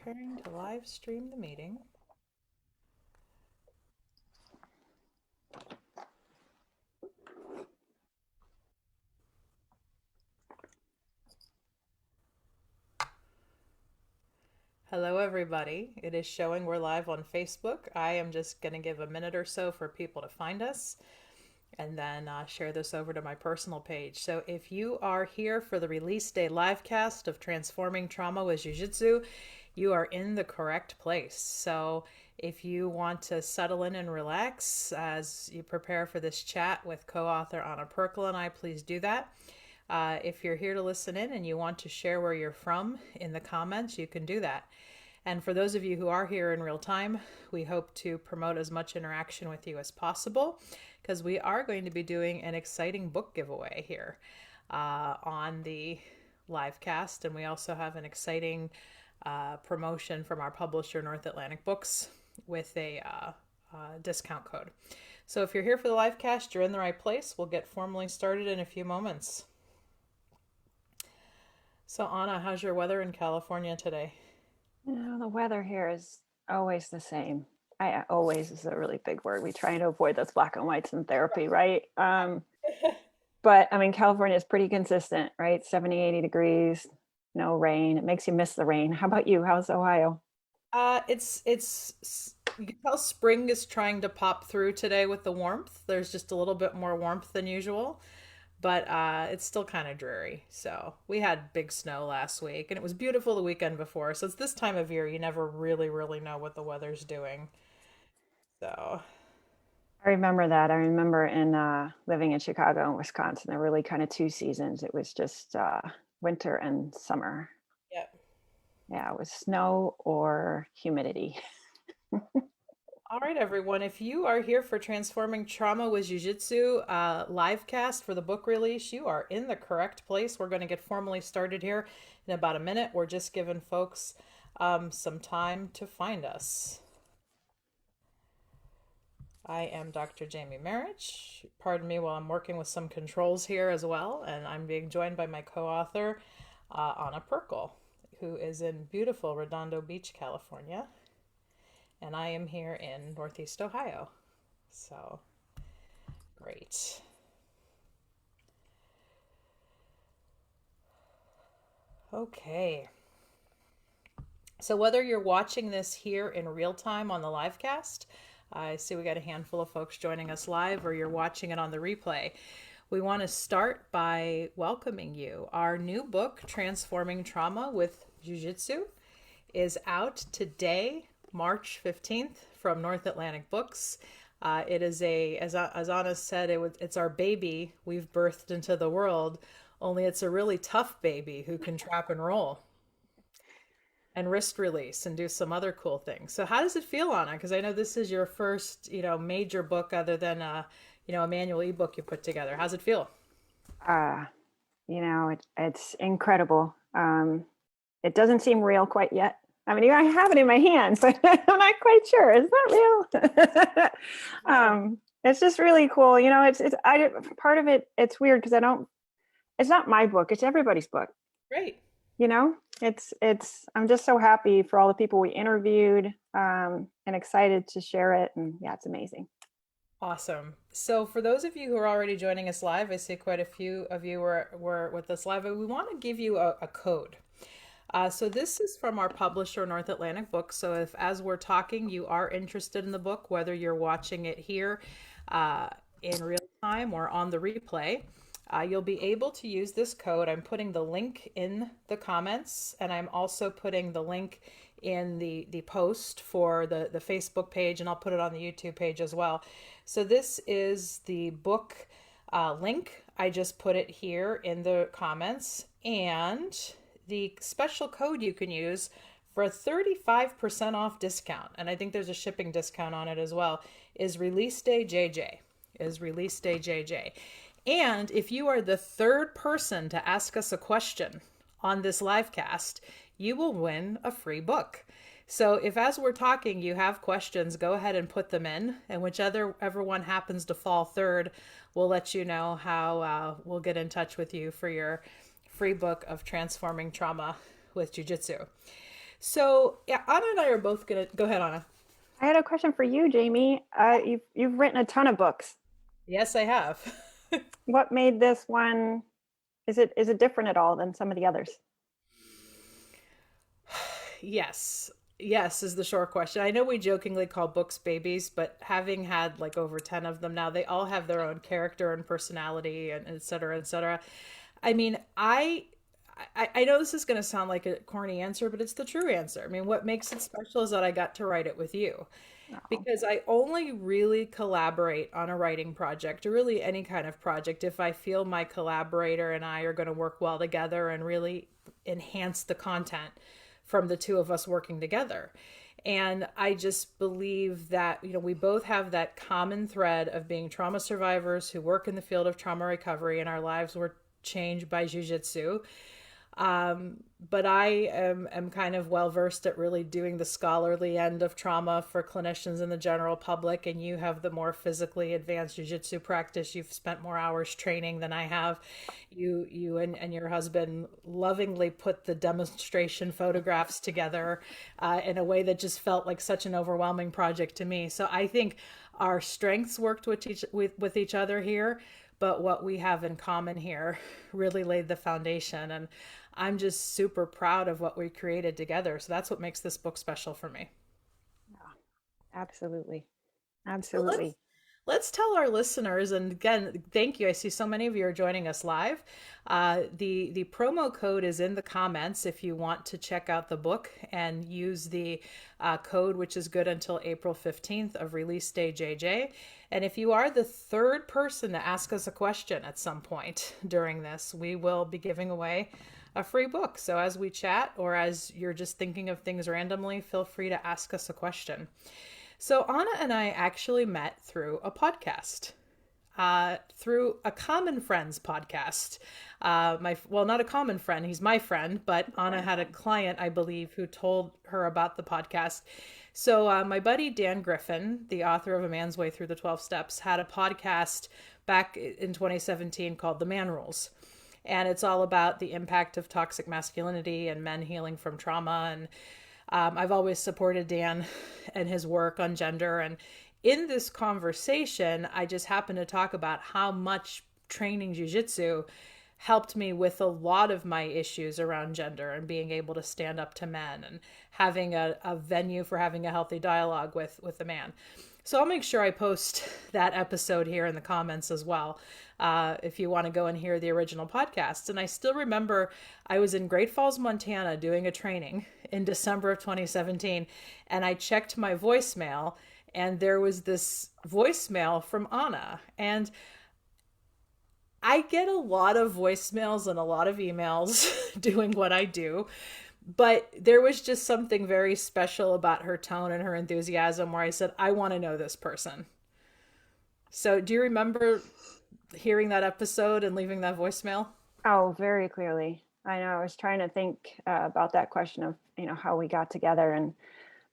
Preparing to live stream the meeting. Hello, everybody. It is showing we're live on Facebook. I am just going to give a minute or so for people to find us and then share this over to my personal page. So if you are here for the release day livecast of Transforming Trauma with Jiu-Jitsu, you are in the correct place. So if you want to settle in and relax as you prepare for this chat with co-author Anna Pirkl and I, please do that. If you're here to listen in and you want to share where you're from in the comments, you can do that. And for those of you who are here in real time, we hope to promote as much interaction with you as possible because we are going to be doing an exciting book giveaway here on the live cast. And we also have an exciting promotion from our publisher, North Atlantic Books, with a discount code. So if you're here for the live cast, you're in the right place. We'll get formally started in a few moments. So Anna, how's your weather in California today? The weather here is always the same. Always is a really big word. We try to avoid those black and whites in therapy, right? But I mean, California is pretty consistent, right? 70, 80 degrees, no rain. It makes you miss the rain. How about you? How's Ohio? It's you can tell spring is trying to pop through today with the warmth. There's just a little bit more warmth than usual, but it's still kind of dreary. So we had big snow last week and it was beautiful the weekend before. So it's this time of year, you never really know what the weather's doing. So I remember that. I remember in living in Chicago and Wisconsin, there were really kind of two seasons. It was just winter and summer. yeah. Yeah, it was snow or humidity. All right, everyone. If you are here for Transforming Trauma with Jiu-Jitsu livecast for the book release, you are in the correct place. We're going to get formally started here in about a minute. We're just giving folks some time to find us. I am Dr. Jamie Marich. Pardon me while I'm working with some controls here as well, and I'm being joined by my co-author, Anna Pirkl, who is in beautiful Redondo Beach, California. And I am here in Northeast Ohio. So, great. Okay. So whether you're watching this here in real time on the live cast, I see we got a handful of folks joining us live, or you're watching it on the replay, we want to start by welcoming you. Our new book, Transforming Trauma with Jiu-Jitsu, is out today, March 15th, from North Atlantic Books. It is as Anna said, it's our baby we've birthed into the world, only it's a really tough baby who can trap and roll and wrist release and do some other cool things. So how does it feel, Anna? Because I know this is your first, major book other than, a manual ebook you put together. How's it feel? It's incredible. It doesn't seem real quite yet. I mean, I have it in my hand, but I'm not quite sure. Is that real? It's just really cool. Part of it, it's weird because it's not my book. It's everybody's book. Great. I'm just so happy for all the people we interviewed, and excited to share it. And yeah, it's amazing. Awesome. So for those of you who are already joining us live, I see quite a few of you were with us live, but we want to give you a code. So this is from our publisher, North Atlantic Books. So if, as we're talking, you are interested in the book, whether you're watching it here in real time or on the replay, you'll be able to use this code. I'm putting the link in the comments, and I'm also putting the link in the post for the Facebook page, and I'll put it on the YouTube page as well. So this is the book link. I just put it here in the comments, and the special code you can use for a 35% off discount, and I think there's a shipping discount on it as well, is Release Day JJ. And if you are the third person to ask us a question on this live cast, you will win a free book. So if, as we're talking, you have questions, go ahead and put them in, and whichever one happens to fall third, we'll let you know how we'll get in touch with you for your free book of Transforming Trauma with Jiu-Jitsu. So yeah, Anna and I are both gonna go ahead, Anna. I had a question for you, Jamie. You've written a ton of books. Yes, I have. What made this one? Is it different at all than some of the others? Yes. Yes is the short question. I know we jokingly call books babies, but having had like over 10 of them now, they all have their own character and personality and et cetera, et cetera. I mean, I know this is going to sound like a corny answer, but it's the true answer. I mean, what makes it special is that I got to write it with you Oh, because I only really collaborate on a writing project or really any kind of project if I feel my collaborator and I are going to work well together and really enhance the content from the two of us working together. And I just believe that, we both have that common thread of being trauma survivors who work in the field of trauma recovery, and our lives were changed by jiu-jitsu. But I am kind of well versed at really doing the scholarly end of trauma for clinicians and the general public, and you have the more physically advanced jiu-jitsu practice. You've spent more hours training than I have. You and your husband lovingly put the demonstration photographs together in a way that just felt like such an overwhelming project to me. So I think our strengths worked with each other here, but what we have in common here really laid the foundation. And I'm just super proud of what we created together. So that's what makes this book special for me. yeah, absolutely, So let's absolutely. let's tell our listeners, and again, thank you. I see so many of you are joining us live. The promo code is in the comments if you want to check out the book and use the code, which is good until April 15th of release day JJ. And if you are the third person to ask us a question at some point during this, we will be giving away a free book. So as we chat or as you're just thinking of things randomly, feel free to ask us a question. So Anna and I actually met through a podcast, through a common friend's podcast. Not a common friend, he's my friend, but Anna had a client, I believe, who told her about the podcast. So my buddy Dan Griffin, the author of A Man's Way Through the 12 Steps, had a podcast back in 2017 called The Man Rules. And it's all about the impact of toxic masculinity and men healing from trauma. And I've always supported Dan and his work on gender. And in this conversation, I just happened to talk about how much training jujitsu helped me with a lot of my issues around gender and being able to stand up to men and having a venue for having a healthy dialogue with a man. So I'll make sure I post that episode here in the comments as well, if you want to go and hear the original podcast. And I still remember I was in Great Falls, Montana doing a training in December of 2017, and I checked my voicemail, and there was this voicemail from Anna. And I get a lot of voicemails and a lot of emails doing what I do, but there was just something very special about her tone and her enthusiasm where I said, I want to know this person. So, do you remember hearing that episode and leaving that voicemail? Oh, very clearly. I know. I was trying to think about that question of how we got together, and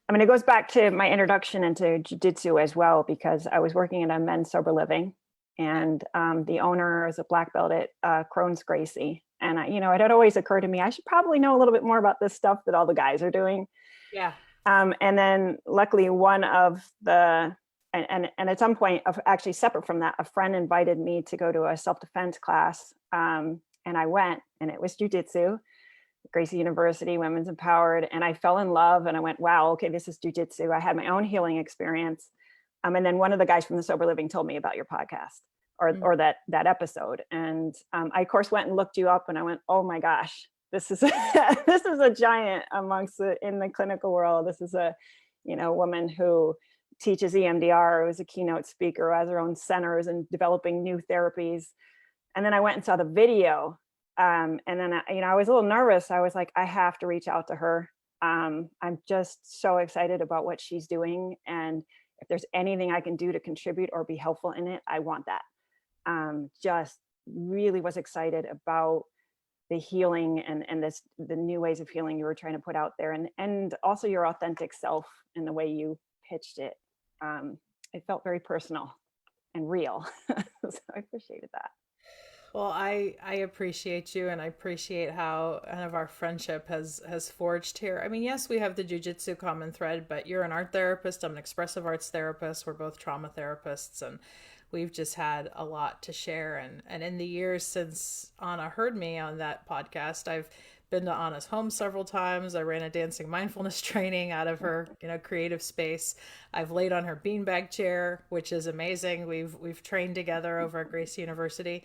I mean it goes back to my introduction into jiu-jitsu as well, because I was working in a men's sober living, and the owner is a black belt at Crohn's Gracie, and it had always occurred to me I should probably know a little bit more about this stuff that all the guys are doing. Yeah. And then luckily one of the and at some point, actually separate from that, a friend invited me to go to a self-defense class, and I went, and it was jiu-jitsu, Gracie University, Women's Empowered, and I fell in love, and I went, wow, okay, this is jiu-jitsu. I had my own healing experience. And then one of the guys from the Sober Living told me about your podcast, or that episode. And I, of course, went and looked you up, and I went, oh my gosh, this is this is a giant in the clinical world. This is a woman who teaches EMDR, who's a keynote speaker, who has her own centers and developing new therapies. And then I went and saw the video. And then, I was a little nervous. I was like, I have to reach out to her. I'm just so excited about what she's doing. And if there's anything I can do to contribute or be helpful in it, I want that. Just really was excited about the healing and the new ways of healing you were trying to put out there, and also your authentic self and the way you pitched it. It felt very personal and real. So I appreciated that. Well, I appreciate you, and I appreciate how kind of our friendship has forged here. I mean, yes, we have the jujitsu common thread, but you're an art therapist, I'm an expressive arts therapist. We're both trauma therapists, and we've just had a lot to share. And in the years since Anna heard me on that podcast, I've been to Anna's home several times. I ran a dancing mindfulness training out of her, creative space. I've laid on her beanbag chair, which is amazing. We've trained together over at Gracie University.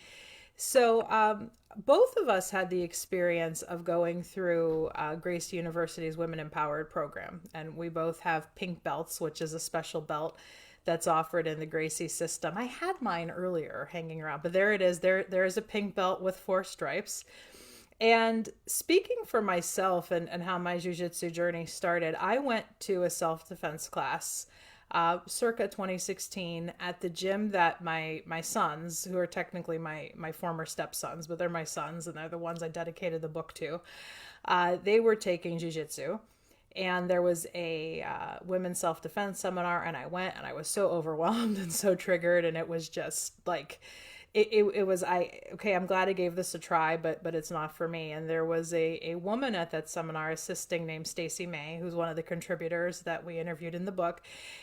So, both of us had the experience of going through Grace University's Women Empowered program, and we both have pink belts, which is a special belt that's offered in the Gracie system. I had mine earlier hanging around, but there it is. There is a pink belt with 4 stripes. And speaking for myself and how my jiu-jitsu journey started, I went to a self-defense class circa 2016 at the gym that my sons, who are technically my former stepsons, but they're my sons and they're the ones I dedicated the book to, they were taking jiu-jitsu. And there was a women's self-defense seminar, and I went, and I was so overwhelmed and so triggered, and it was just like it was okay, I'm glad I gave this a try, but it's not for me. And there was a woman at that seminar assisting named Stacy May, who's one of the contributors that we interviewed in the book,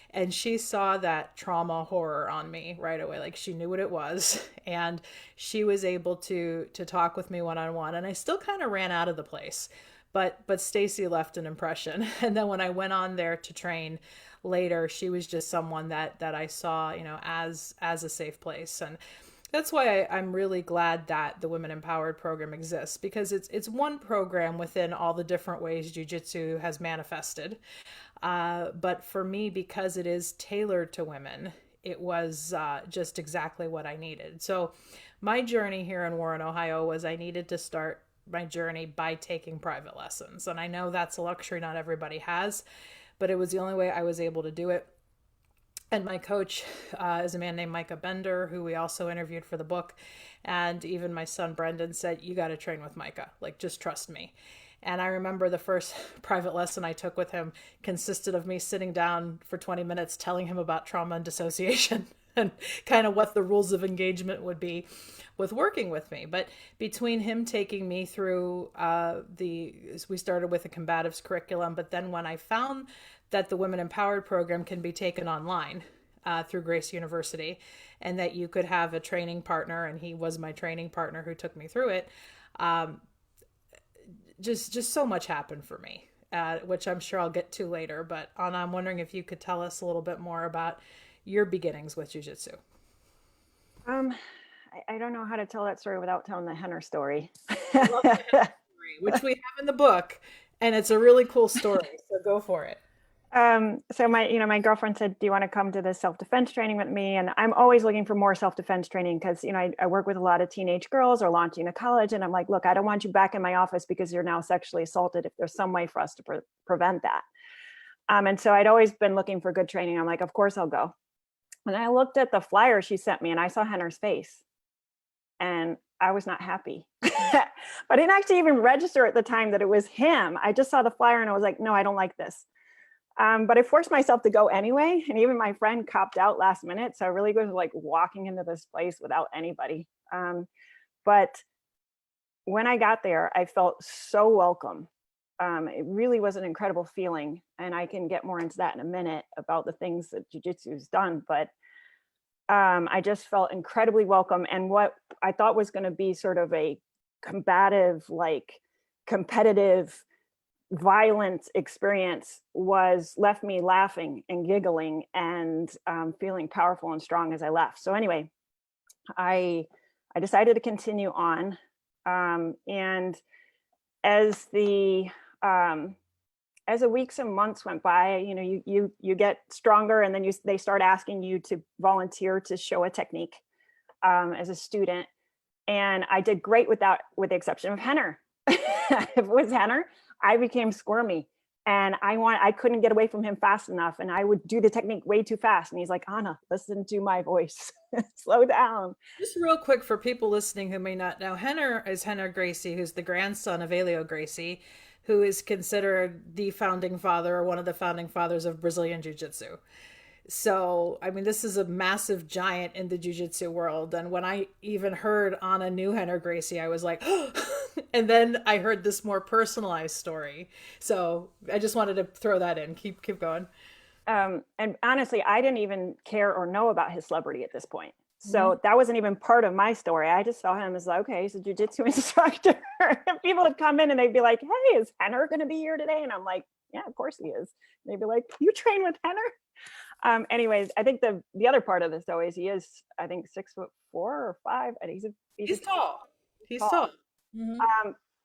and she saw that trauma horror on me right away. Like, she knew what it was, and she was able to talk with me one-on-one. And I still kind of ran out of the place, but Stacy left an impression. And then when I went on there to train later, she was just someone that I saw, as a safe place. And that's why I'm really glad that the Women Empowered program exists, because it's one program within all the different ways jiu-jitsu has manifested. But for me, because it is tailored to women, it was just exactly what I needed. So my journey here in Warren, Ohio, was I needed to start my journey by taking private lessons. And I know that's a luxury not everybody has, but it was the only way I was able to do it. And my coach is a man named Micah Bender, who we also interviewed for the book. And even my son Brendan said, "You got to train with Micah. Like, just trust me." And I remember the first private lesson I took with him consisted of me sitting down for 20 minutes telling him about trauma and dissociation and kind of what the rules of engagement would be with working with me. But between him taking me through we started with a combatives curriculum, but then when I found that the Women Empowered program can be taken online through Grace University, and that you could have a training partner, and he was my training partner who took me through it, just so much happened for me, which I'm sure I'll get to later. But Anna, I'm wondering if you could tell us a little bit more about your beginnings with jiu-jitsu. I don't know how to tell that story without telling the Henner story. I love the story, which we have in the book, and it's a really cool story. So go for it. So my girlfriend said, "Do you want to come to this self-defense training with me?" And I'm always looking for more self-defense training because, I work with a lot of teenage girls or launching to college. And I'm like, look, I don't want you back in my office because you're now sexually assaulted, if there's some way for us to prevent that. And so I'd always been looking for good training. I'm like, of course I'll go. And I looked at the flyer she sent me and I saw Henner's face. And I was not happy. But I didn't actually even register at the time that it was him. I just saw the flyer and I was like, no, I don't like this. But I forced myself to go anyway. And even my friend copped out last minute. So I really was like walking into this place without anybody. But when I got there, I felt so welcome. It really was an incredible feeling. And I can get more into that in a minute about the things that jiu-jitsu has done. But I just felt incredibly welcome. And what I thought was going to be sort of a combative, like competitive, violent experience left me laughing and giggling and feeling powerful and strong as I left. So anyway, I decided to continue on. And as the weeks and months went by, you get stronger, and then they start asking you to volunteer to show a technique as a student. And I did great with that, with the exception of Henner. If it was Henner, I became squirmy, and I couldn't get away from him fast enough, and I would do the technique way too fast. And he's like, "Anna, listen to my voice, slow down." Just real quick for people listening who may not know, Henner is Henry Gracie, who's the grandson of Elio Gracie, who is considered the founding father or one of the founding fathers of Brazilian Jiu-Jitsu. So, I mean, this is a massive giant in the jiu-jitsu world. And when I even heard Anna knew Henry Gracie, I was like, and then I heard this more personalized story. So I just wanted to throw that in. Keep going. And honestly, I didn't even care or know about his celebrity at this point. Mhm. So that wasn't even part of my story. I just saw him as like, okay, he's a jujitsu instructor. And people would come in and they'd be like, hey, is Henner going to be here today? And I'm like, yeah, of course he is. And they'd be like, you train with Henner? Anyways, I think the other part of this though is he is, I think, 6'4" or 5". And he's a He's tall. He's tall. tall. Hmm.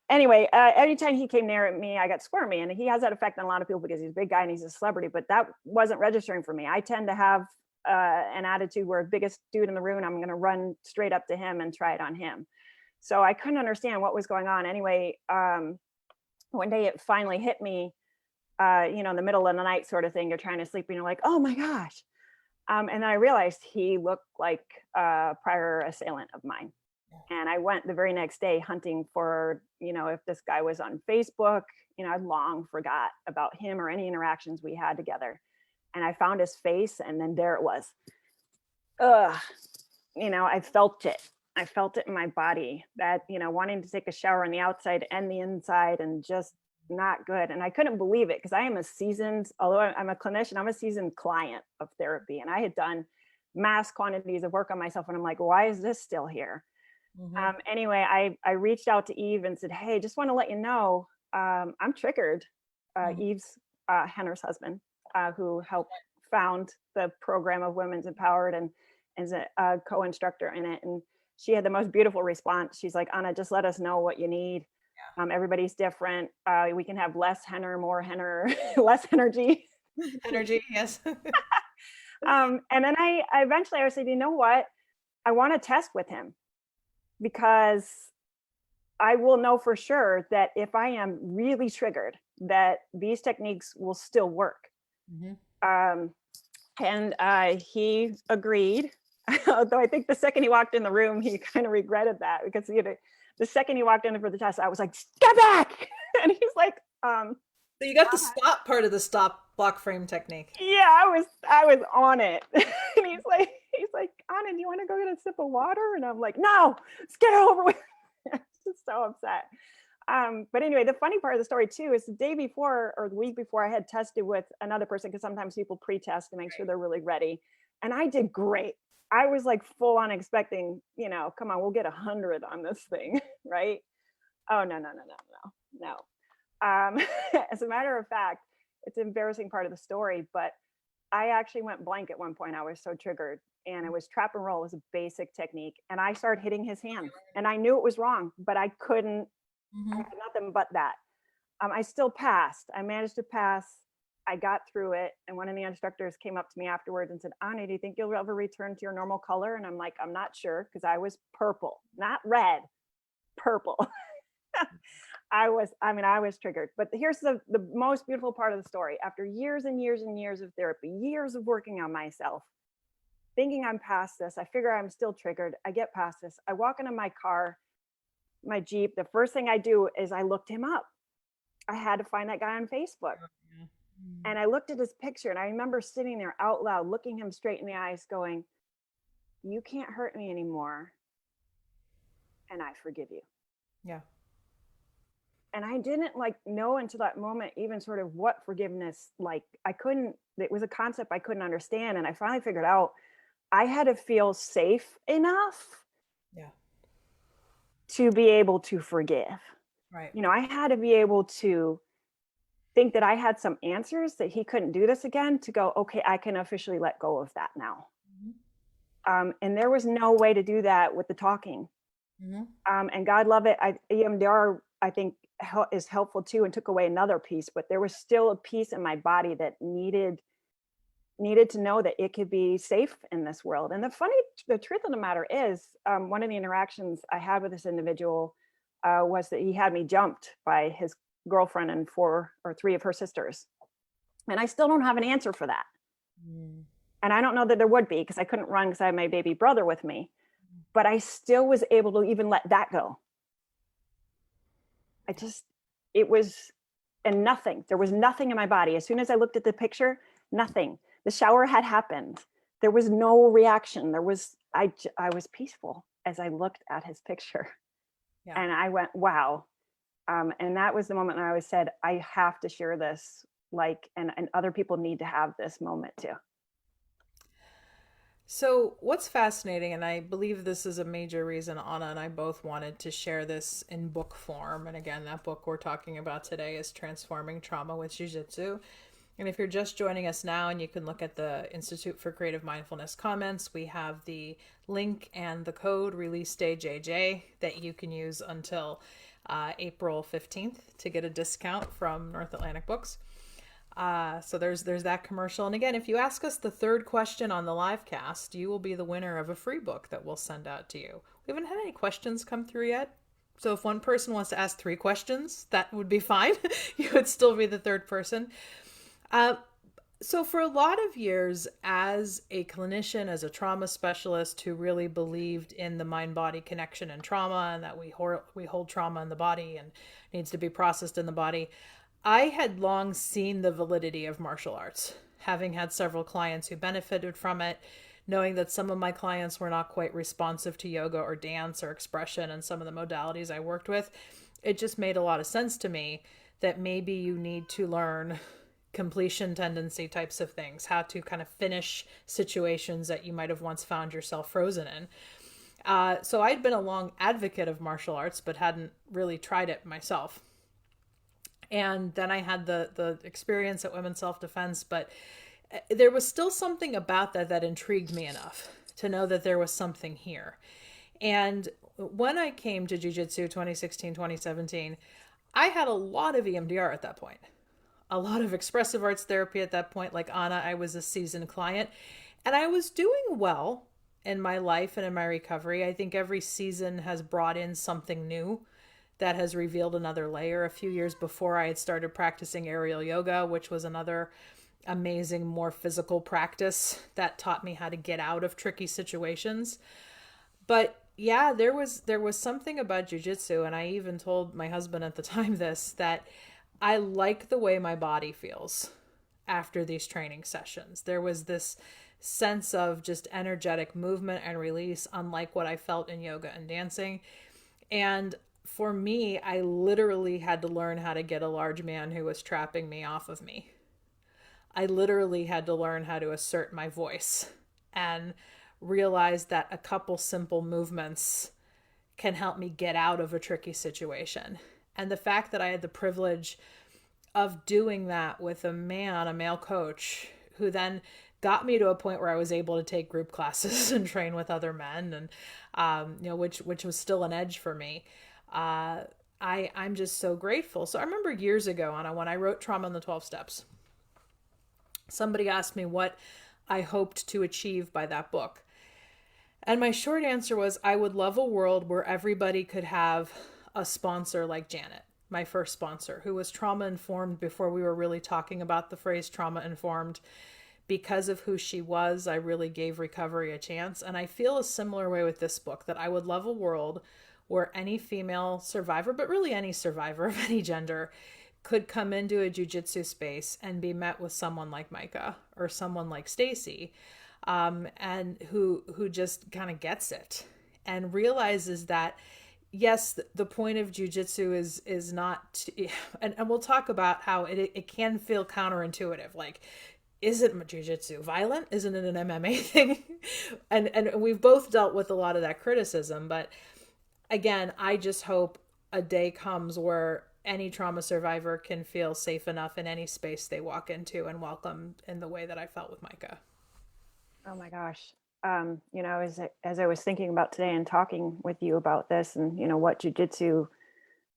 Anyway, anytime he came near me, I got squirmy, and he has that effect on a lot of people because he's a big guy and he's a celebrity. But that wasn't registering for me. I tend to have an attitude where biggest dude in the room, I'm going to run straight up to him and try it on him. So I couldn't understand what was going on. Anyway, one day it finally hit me. In the middle of the night, sort of thing. You're trying to sleep, and you're like, "Oh my gosh!" And then I realized he looked like a prior assailant of mine. And I went the very next day hunting for, if this guy was on Facebook. I long forgot about him or any interactions we had together. And I found his face, and then there it was. Ugh. I felt it. I felt it in my body, that, wanting to take a shower on the outside and the inside, and just not good. And I couldn't believe it because I am although I'm a clinician, I'm a seasoned client of therapy. And I had done mass quantities of work on myself. And I'm like, why is this still here? Hmm. Anyway, I reached out to Eve and said, hey, just want to let you know, I'm triggered. Hmm. Eve's Henner's husband, who helped found the program of Women's Empowered and is a co-instructor in it. And she had the most beautiful response. She's like, Anna, just let us know what you need. Everybody's different. We can have less Henner, more Henner, less energy. Energy, yes. And then I eventually I said, you know what? I want to test with him, because I will know for sure that if I am really triggered, that these techniques will still work. Hmm. Um, and he agreed. Although I think the second he walked in the room, he kind of regretted that, because the second he walked in for the test, I was like, "Get back!" And he's like, So you got the stop part of the stop block frame technique. "Yeah, I was on it." And he's like, "Anna, do you want to go get a sip of water?" And I'm like, "No, let's get it over with." I'm just so upset. But anyway, the funny part of the story too is the day before or the week before, I had tested with another person, because sometimes people pre-test to make sure they're really ready. And I did great. I was like full on expecting, come on, we'll get 100 on this thing, right? Oh, no, no, no, no, no, no. As a matter of fact, it's an embarrassing part of the story, but I actually went blank at one point. I was so triggered, and it was trap and roll was a basic technique. And I started hitting his hand, and I knew it was wrong, but I couldn't, I Hmm. had nothing but that. I still passed. I managed to pass. I got through it. And one of the instructors came up to me afterwards and said, Anna, do you think you'll ever return to your normal color? And I'm like, I'm not sure, because I was purple, not red, purple. I was triggered. But here's the most beautiful part of the story. After years and years and years of therapy, years of working on myself, thinking I'm past this, I figure I'm still triggered. I get past this. I walk into my car, my Jeep. The first thing I do is I looked him up. I had to find that guy on Facebook. And I looked at his picture, and I remember sitting there out loud, looking him straight in the eyes, going, you can't hurt me anymore. And I forgive you. Yeah. And I didn't know until that moment, even sort of what forgiveness, it was a concept I couldn't understand. And I finally figured out I had to feel safe enough Yeah. to be able to forgive. Right. I had to be able to think that I had some answers, that he couldn't do this again, to go, okay, I can officially let go of that now. And there was no way to do that with the talking. Hmm. And God love it. EMDR, I think, is helpful too, and took away another piece, but there was still a piece in my body that needed to know that it could be safe in this world. And the truth of the matter is, one of the interactions I had with this individual was that he had me jumped by his girlfriend and 4 or 3 of her sisters. And I still don't have an answer for that. And I don't know that there would be, because I couldn't run because I had my baby brother with me. But I still was able to even let that go. It was, and nothing. There was nothing in my body. As soon as I looked at the picture, nothing. The shower had happened. There was no reaction. I was peaceful as I looked at his picture. Yeah. And I went, wow. And that was the moment I always said, I have to share this, and other people need to have this moment too. So, what's fascinating, and I believe this is a major reason Anna and I both wanted to share this in book form. And again, that book we're talking about today is Transforming Trauma with Jiu-Jitsu. And if you're just joining us now, and you can look at the Institute for Creative Mindfulness comments, we have the link and the code release day JJ that you can use until April 15th to get a discount from North Atlantic Books. So there's that commercial. And again, if you ask us the third question on the live cast, you will be the winner of a free book that we'll send out to you. We haven't had any questions come through yet. So if one person wants to ask 3 questions, that would be fine. You would still be the third person. So for a lot of years, as a clinician, as a trauma specialist who really believed in the mind-body connection and trauma, and that we hold trauma in the body and needs to be processed in the body, I had long seen the validity of martial arts, having had several clients who benefited from it, knowing that some of my clients were not quite responsive to yoga or dance or expression and some of the modalities I worked with. It just made a lot of sense to me that maybe you need to learn completion tendency types of things, how to kind of finish situations that you might have once found yourself frozen in. So I'd been a long advocate of martial arts, but hadn't really tried it myself. And then I had the experience at Women's Self-Defense, but there was still something about that intrigued me enough to know that there was something here. And when I came to Jiu-Jitsu 2016, 2017, I had a lot of EMDR at that point, a lot of expressive arts therapy at that point. Like Anna, I was a seasoned client, and I was doing well in my life and in my recovery. I think every season has brought in something new that has revealed another layer. A few years before, I had started practicing aerial yoga, which was another amazing, more physical practice that taught me how to get out of tricky situations. But yeah, there was something about jiu-jitsu, and I even told my husband at the time that I like the way my body feels after these training sessions. There was this sense of just energetic movement and release, unlike what I felt in yoga and dancing. And for me, I literally had to learn how to get a large man who was trapping me off of me. I literally had to learn how to assert my voice and realize that a couple simple movements can help me get out of a tricky situation. And the fact that I had the privilege of doing that with a male coach, who then got me to a point where I was able to take group classes and train with other men, and which was still an edge for me. I'm just so grateful. So I remember years ago, Anna, when I wrote Trauma in the 12 Steps, somebody asked me what I hoped to achieve by that book. And my short answer was, I would love a world where everybody could have a sponsor like Janet, my first sponsor, who was trauma informed before we were really talking about the phrase trauma informed. Because of who she was, I really gave recovery a chance. And I feel a similar way with this book, that I would love a world where any female survivor, but really any survivor of any gender, could come into a jiu-jitsu space and be met with someone like Micah or someone like Stacy, and who just kind of gets it and realizes that, yes, the point of jiu-jitsu is not, and we'll talk about how it can feel counterintuitive. Like, isn't jiu-jitsu violent? Isn't it an MMA thing? and we've both dealt with a lot of that criticism, but again, I just hope a day comes where any trauma survivor can feel safe enough in any space they walk into and welcome in the way that I felt with Micah. Oh my gosh. As I was thinking about today and talking with you about this, and what jiu-jitsu,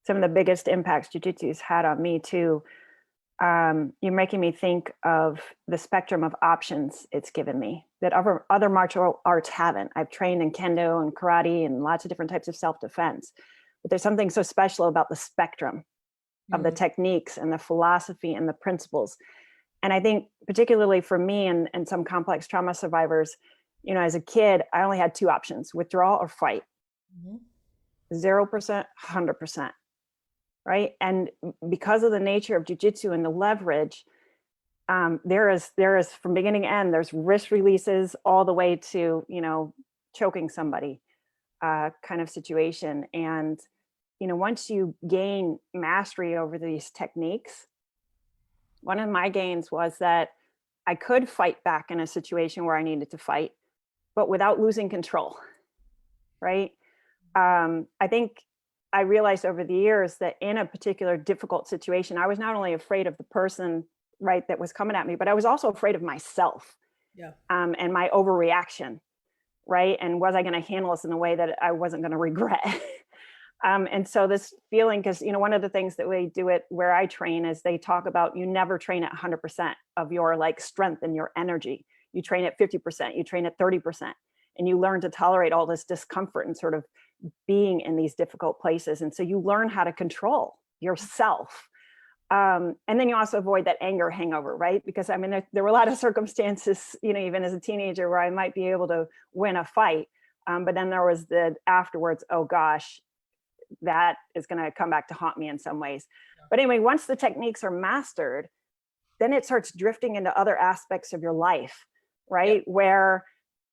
some of the biggest impacts jiu-jitsu's had on me too, you're making me think of the spectrum of options it's given me that other martial arts haven't. I've trained in kendo and karate and lots of different types of self-defense, but there's something so special about the spectrum of the techniques and the philosophy and the principles. And I think particularly for me and some complex trauma survivors, as a kid, I only had 2 options: withdraw or fight. 0%, 100%. Right. And because of the nature of jiu-jitsu and the leverage, There is from beginning to end, there's wrist releases all the way to, choking somebody kind of situation. And, once you gain mastery over these techniques, one of my gains was that I could fight back in a situation where I needed to fight, but without losing control, right? I think I realized over the years that in a particular difficult situation, I was not only afraid of the person, right, that was coming at me, but I was also afraid of myself, Yeah. and my overreaction, right? And was I going to handle this in a way that I wasn't going to regret? And so this feeling, because one of the things that we do it where I train is they talk about you never train at 100% of your like strength and your energy. You train at 50%, you train at 30%, and you learn to tolerate all this discomfort and sort of being in these difficult places. And so you learn how to control yourself. And then you also avoid that anger hangover, right? Because I mean, there were a lot of circumstances, even as a teenager, where I might be able to win a fight. But then there was the afterwards, oh gosh, that is going to come back to haunt me in some ways. But anyway, once the techniques are mastered, then it starts drifting into other aspects of your life, right? Yep. Where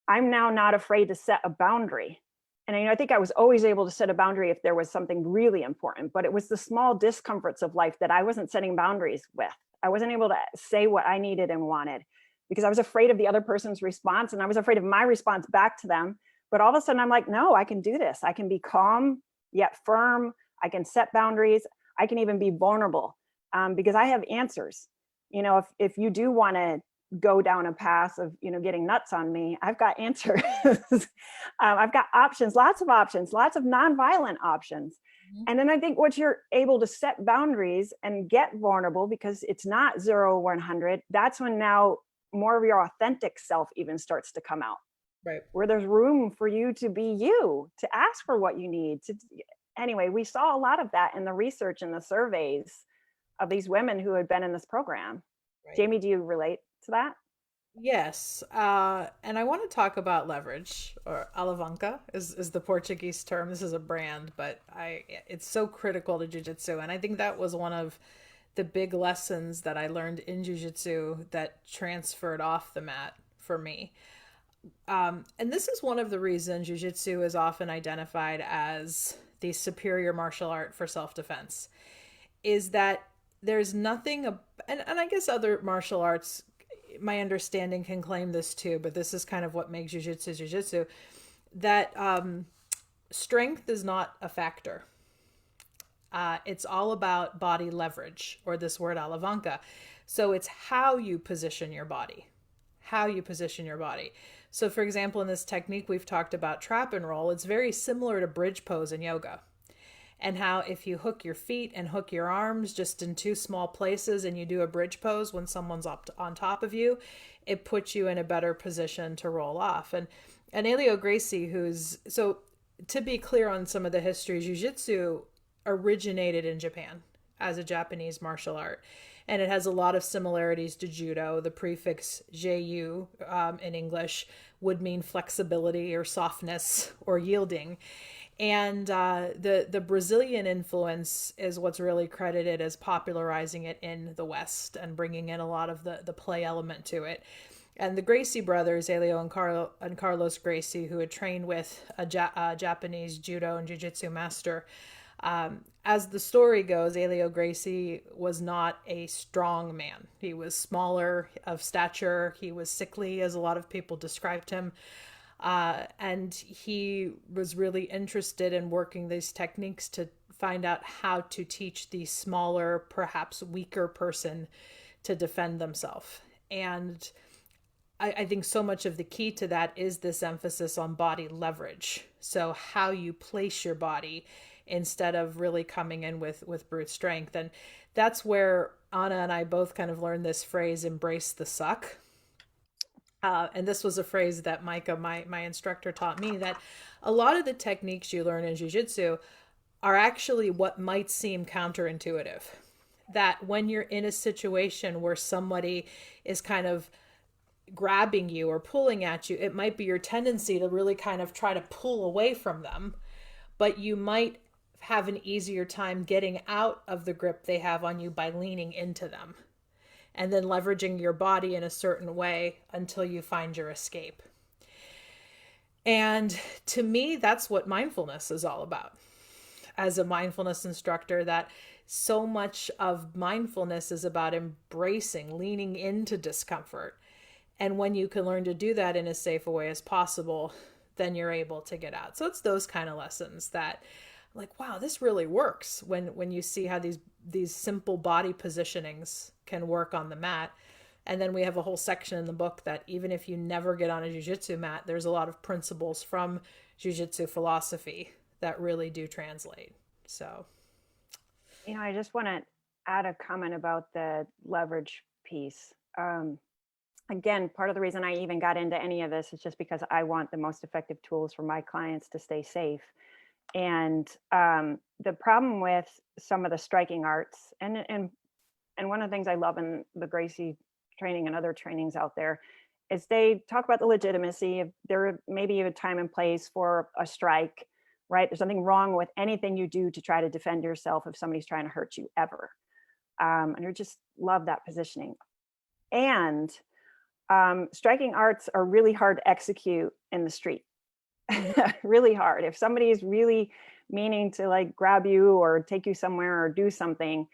I'm now not afraid to set a boundary. And I think I was always able to set a boundary if there was something really important, but it was the small discomforts of life that I wasn't setting boundaries with. I wasn't able to say what I needed and wanted because I was afraid of the other person's response, and I was afraid of my response back to them. But all of a sudden I'm like, no, I can do this. I can be calm yet firm. I can set boundaries. I can even be vulnerable, because I have answers. If you do want to go down a path of getting nuts on me, I've got answers. I've got options, lots of nonviolent options. Mm-hmm. And then I think once you're able to set boundaries and get vulnerable, because it's not 0 or 100, that's when now more of your authentic self even starts to come out, Right. where there's room for you to be you, to ask for what you need to. Anyway, we saw a lot of that in the research and the surveys of these women who had been in this program. Right. Jamie, do you relate to that? Yes. And I want to talk about leverage, or alavanca is the Portuguese term. This is a brand, but it's so critical to jiu-jitsu. And I think that was one of the big lessons that I learned in jiu-jitsu that transferred off the mat for me. And this is one of the reasons jiu-jitsu is often identified as the superior martial art for self-defense, is that there's nothing, and I guess other martial arts, my understanding, can claim this too, but this is kind of what makes jiu-jitsu jiu-jitsu, that strength is not a factor. It's all about body leverage, or this word alavanca. So it's how you position your body. So for example, in this technique, we've talked about trap and roll. It's very similar to bridge pose in yoga. And how if you hook your feet and hook your arms just in two small places and you do a bridge pose when someone's up on top of you, it puts you in a better position to roll off. And Henry Gracie, so to be clear on some of the history, jiu-jitsu originated in Japan as a Japanese martial art. And it has a lot of similarities to judo. The prefix ju in English would mean flexibility or softness or yielding. And the Brazilian influence is what's really credited as popularizing it in the West and bringing in a lot of the play element to it. And the Gracie brothers, Elio and Carlos Gracie, who had trained with a Japanese judo and jiu-jitsu master, as the story goes, Elio Gracie was not a strong man. He was smaller of stature. He was sickly, as a lot of people described him. And he was really interested in working these techniques to find out how to teach the smaller, perhaps weaker person to defend themselves. And I think so much of the key to that is this emphasis on body leverage. So how you place your body instead of really coming in with brute strength. And that's where Anna and I both kind of learned this phrase, embrace the suck. And this was a phrase that Micah, my instructor, taught me, that a lot of the techniques you learn in jiu-jitsu are actually what might seem counterintuitive. That when you're in a situation where somebody is kind of grabbing you or pulling at you, it might be your tendency to really kind of try to pull away from them, but you might have an easier time getting out of the grip they have on you by leaning into them. and then leveraging your body in a certain way until you find your escape. And to me, that's what mindfulness is all about. As a mindfulness instructor, that so much of mindfulness is about embracing, leaning into discomfort. And when you can learn to do that in as safe a way as possible, then you're able to get out. So it's those kind of lessons that, like, wow, this really works when you see how these simple body positionings can work on the mat. And then we have a whole section in the book that even if you never get on a jiu-jitsu mat, there's a lot of principles from jiu-jitsu philosophy that really do translate. So, I just want to add a comment about the leverage piece. Again, part of the reason I even got into any of this is just because I want the most effective tools for my clients to stay safe. And the problem with some of the striking arts, and one of the things I love in the Gracie training and other trainings out there, is they talk about the legitimacy of there may be a time and place for a strike, right? There's nothing wrong with anything you do to try to defend yourself if somebody's trying to hurt you ever. And I just love that positioning. And striking arts are really hard to execute in the street. Really hard. If somebody is really meaning to like grab you or take you somewhere or do something,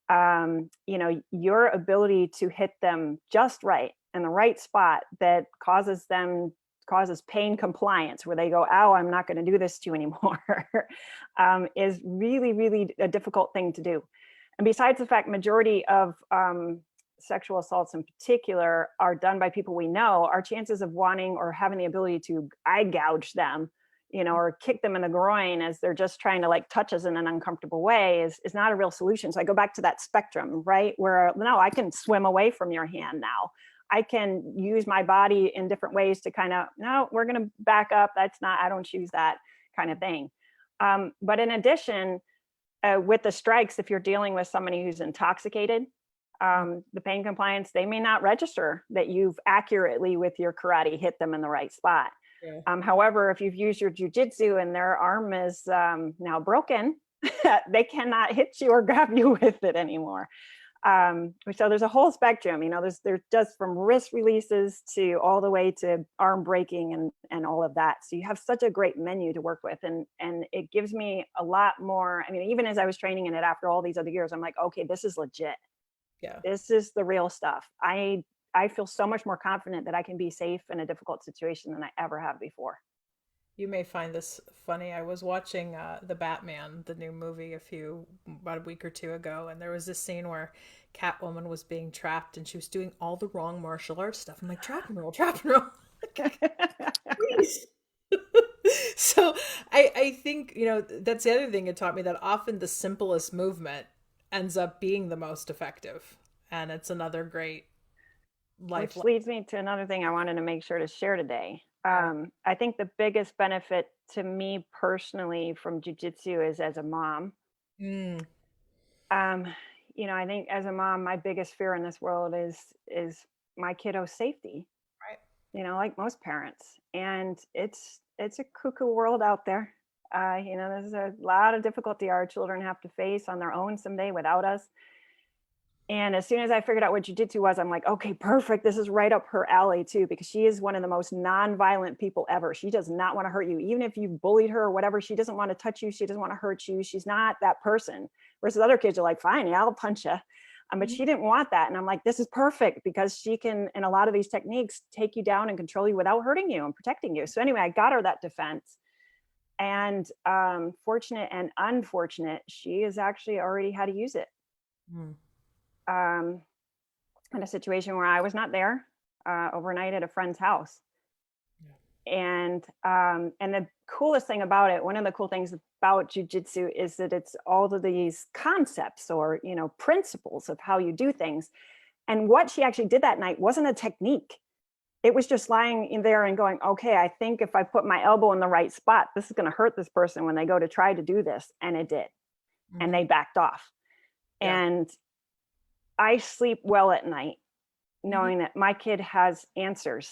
your ability to hit them just right in the right spot that causes pain compliance, where they go, "Oh, I'm not going to do this to you anymore," is really, really a difficult thing to do. And besides the fact, majority of sexual assaults in particular are done by people we know, our chances of wanting or having the ability to eye gouge them, or kick them in the groin as they're just trying to like touch us in an uncomfortable way is not a real solution. So I go back to that spectrum, right? Where no, I can swim away from your hand now. I can use my body in different ways to kind of, no, we're going to back up. I don't choose that kind of thing. But in addition, with the strikes, if you're dealing with somebody who's intoxicated, the pain compliance, they may not register that you've accurately with your karate hit them in the right spot. Yeah. However, if you've used your jiu-jitsu and their arm is now broken, they cannot hit you or grab you with it anymore. So there's a whole spectrum, there's just from wrist releases to all the way to arm breaking and all of that. So you have such a great menu to work with. And it gives me a lot more. I mean, even as I was training in it after all these other years, I'm like, okay, this is legit. Yeah. This is the real stuff. I feel so much more confident that I can be safe in a difficult situation than I ever have before. You may find this funny. I was watching the Batman, the new movie, about a week or two ago, and there was this scene where Catwoman was being trapped and she was doing all the wrong martial arts stuff. I'm like, trap and roll, trap and roll. Please. So I think, that's the other thing it taught me, that often the simplest movement ends up being the most effective. And it's another great life. Which leads me to another thing I wanted to make sure to share today. I think the biggest benefit to me personally from jiu-jitsu is as a mom. I think as a mom, my biggest fear in this world is my kiddo's safety. Right. Like most parents. And it's a cuckoo world out there. There's a lot of difficulty our children have to face on their own someday without us. And as soon as I figured out what jiu-jitsu was, I'm like, okay, perfect. This is right up her alley too, because she is one of the most non-violent people ever. She does not want to hurt you. Even if you bullied her or whatever, she doesn't want to touch you. She doesn't want to hurt you. She's not that person. Versus other kids are like, fine, yeah, I'll punch you. But she didn't want that. And I'm like, this is perfect, because she can, in a lot of these techniques, take you down and control you without hurting you and protecting you. So anyway, I got her that defense. And fortunate and unfortunate, she has actually already had to use it. In a situation where I was not there, overnight at a friend's house. Yeah. And the coolest thing about it, one of the cool things about jiu-jitsu is that it's all of these concepts or, principles of how you do things. And what she actually did that night wasn't a technique. It was just lying in there and going, okay, I think if I put my elbow in the right spot, this is going to hurt this person when they go to try to do this. And it did. And they backed off. Yeah. And I sleep well at night knowing that my kid has answers.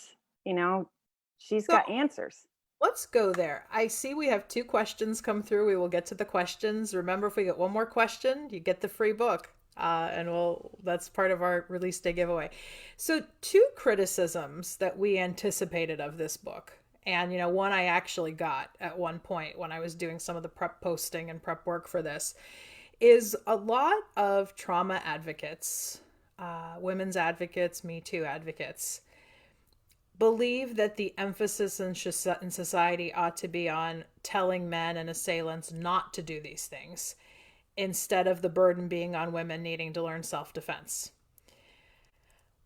She's got answers. Let's go there. I see we have 2 questions come through. We will get to the questions. Remember, if we get one more question, you get the free book. That's part of our release day giveaway. So, two criticisms that we anticipated of this book, and one I actually got at one point when I was doing some of the prep posting and prep work for this, is a lot of trauma advocates, women's advocates, Me Too advocates, believe that the emphasis in society ought to be on telling men and assailants not to do these things instead of the burden being on women needing to learn self defense.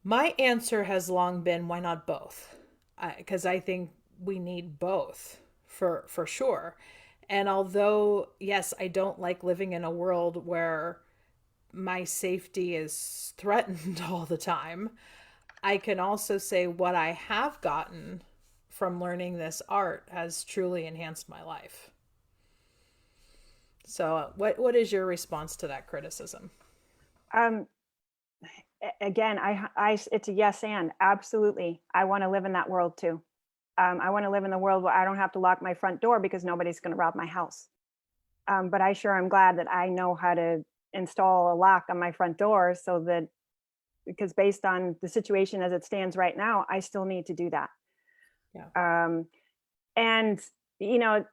My answer has long been, why not both? Because I think we need both for sure. And although, yes, I don't like living in a world where my safety is threatened all the time, I can also say what I have gotten from learning this art has truly enhanced my life. So, what is your response to that criticism? Um, Again, it's a yes and absolutely. I want to live in that world too. I want to live in the world where I don't have to lock my front door because nobody's going to rob my house. But I sure am glad that I know how to install a lock on my front door so that, because based on the situation as it stands right now, I still need to do that. Yeah. Um, and, you know,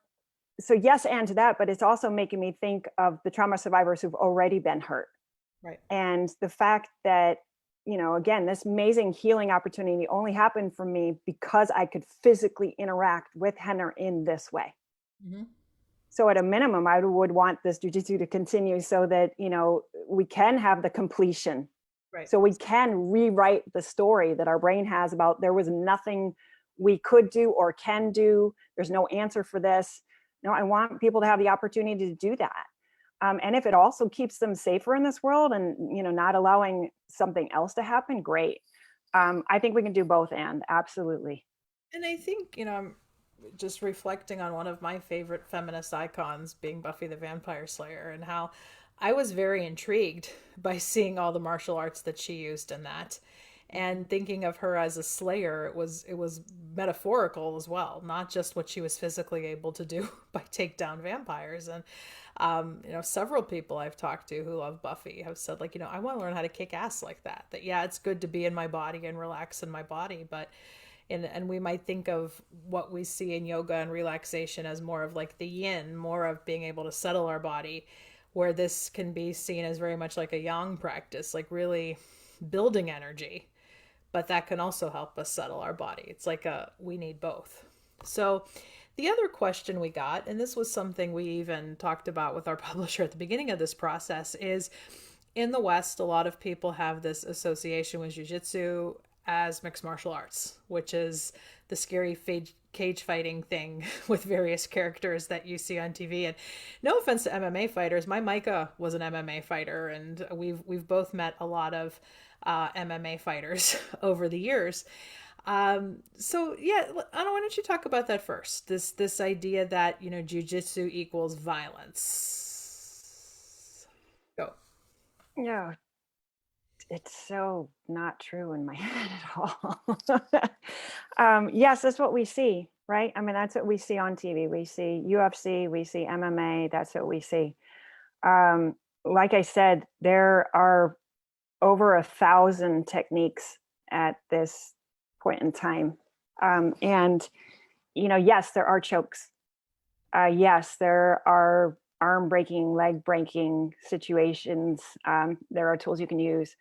so yes, and to that, but it's also making me think of the trauma survivors who've already been hurt. Right. And the fact that, again, this amazing healing opportunity only happened for me because I could physically interact with Henner in this way. Mm-hmm. So at a minimum, I would want this jujitsu to continue so that, we can have the completion. Right. So we can rewrite the story that our brain has about there was nothing we could do or can do. There's no answer for this. No, I want people to have the opportunity to do that. And if it also keeps them safer in this world and, not allowing something else to happen, great. I think we can do both, and absolutely. And I think, I'm just reflecting on one of my favorite feminist icons being Buffy the Vampire Slayer, and how I was very intrigued by seeing all the martial arts that she used in that. And thinking of her as a slayer, it was metaphorical as well, not just what she was physically able to do by take down vampires. And several people I've talked to who love Buffy have said, like, I want to learn how to kick ass like that. That, yeah, it's good to be in my body and relax in my body, but and we might think of what we see in yoga and relaxation as more of like the yin, more of being able to settle our body, where this can be seen as very much like a yang practice, like really building energy, but that can also help us settle our body. It's like we need both. So the other question we got, and this was something we even talked about with our publisher at the beginning of this process, is in the West, a lot of people have this association with jiu-jitsu as mixed martial arts, which is the scary cage fighting thing with various characters that you see on TV. And no offense to MMA fighters, my Micah was an MMA fighter, and we've both met a lot of MMA fighters over the years. So yeah, Anna, why don't you talk about that first? This idea that jujitsu equals violence. Go. Yeah, it's so not true in my head at all. Yes, that's what we see, right? I mean, that's what we see on TV. We see UFC, we see MMA. That's what we see. Like I said, there are over 1,000 techniques at this point in time. And, yes, there are chokes. Yes, there are arm breaking, leg breaking situations. There are tools you can use.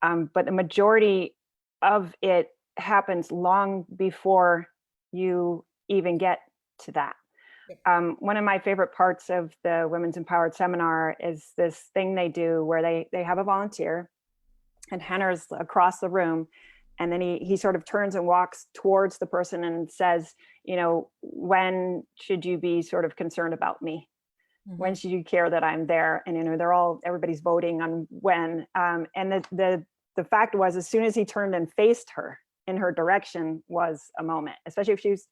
But the majority of it happens long before you even get to that. One of my favorite parts of the Women's Empowered Seminar is this thing they do where they have a volunteer, and Henner's across the room, and then he sort of turns and walks towards the person and says, when should you be sort of concerned about me? Mm-hmm. When should you care that I'm there? And everybody's voting on when. And the fact was, as soon as he turned and faced her in her direction was a moment, especially if she was,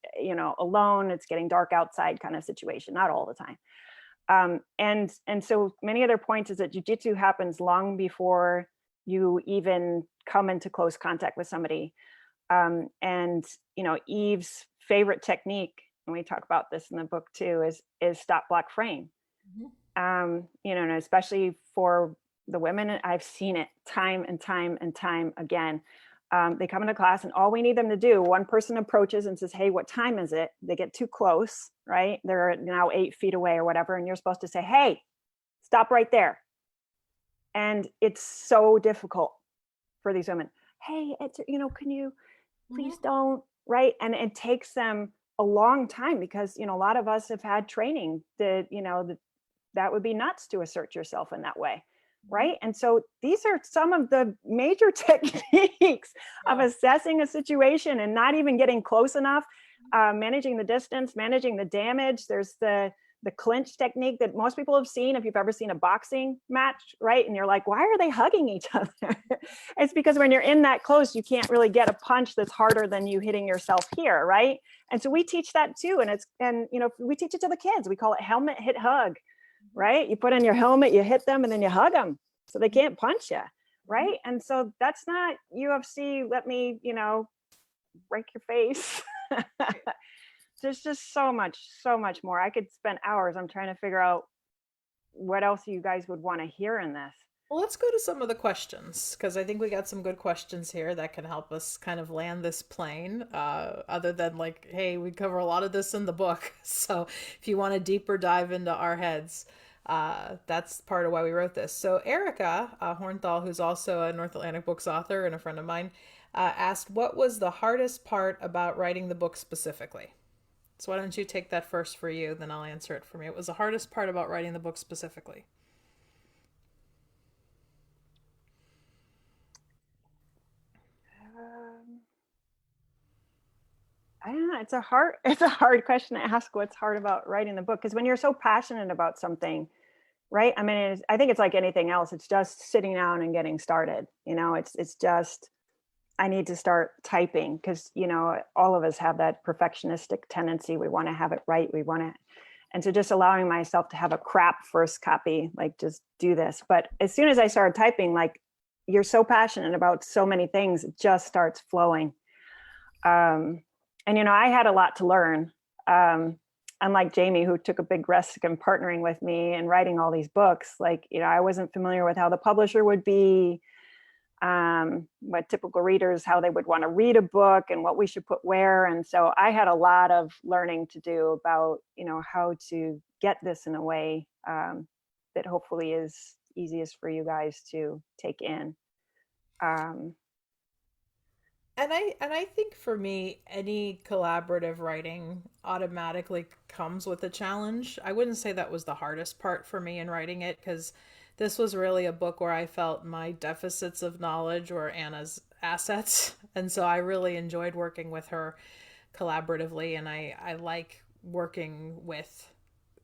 alone, it's getting dark outside kind of situation, not all the time. And so many other points is that jiu-jitsu happens long before you even come into close contact with somebody. And Eve's favorite technique, and we talk about this in the book too, is stop, block, frame. Mm-hmm. And especially for the women, I've seen it time and time and time again. They come into class and all we need them to do, one person approaches and says, hey, what time is it? They get too close, right? They're now 8 feet away or whatever. And you're supposed to say, hey, stop right there. And it's so difficult for these women. Hey, it's, can you please don't, right? And it takes them a long time because, a lot of us have had training that, that would be nuts to assert yourself in that way. Right. And so these are some of the major techniques of assessing a situation and not even getting close enough, managing the distance, managing the damage. There's the clinch technique that most people have seen if you've ever seen a boxing match, right? And you're like, why are they hugging each other? It's because when you're in that close, you can't really get a punch that's harder than you hitting yourself here, right? And so we teach that too. And we teach it to the kids. We call it helmet, hit, hug. Right? You put on your helmet, you hit them, and then you hug them so they can't punch you. Right? And so that's not UFC. Let me, break your face. There's just so much more. I could spend hours. I'm trying to figure out what else you guys would want to hear in this. Well, let's go to some of the questions because I think we got some good questions here that can help us kind of land this plane. Other than like, hey, we cover a lot of this in the book. So if you want a deeper dive into our heads, that's part of why we wrote this. So Erica Hornthal, who's also a North Atlantic Books author and a friend of mine, asked, what was the hardest part about writing the book specifically? So why don't you take that first for you, then I'll answer it for me. What was the hardest part about writing the book specifically? I don't know. It's a hard question to ask. What's hard about writing the book? Because when you're so passionate about something, right? I mean, I think it's like anything else. It's just sitting down and getting started. It's just, I need to start typing because, all of us have that perfectionistic tendency. We want to have it right. And so just allowing myself to have a crap first copy, like just do this. But as soon as I started typing, like you're so passionate about so many things, it just starts flowing. And, I had a lot to learn. Unlike Jamie, who took a big risk in partnering with me and writing all these books, like, I wasn't familiar with how the publisher would be, what typical readers, how they would want to read a book and what we should put where. And so I had a lot of learning to do about, how to get this in a way that hopefully is easiest for you guys to take in. And I think for me, any collaborative writing automatically comes with a challenge. I wouldn't say that was the hardest part for me in writing it because this was really a book where I felt my deficits of knowledge were Anna's assets. And so I really enjoyed working with her collaboratively, and I like working with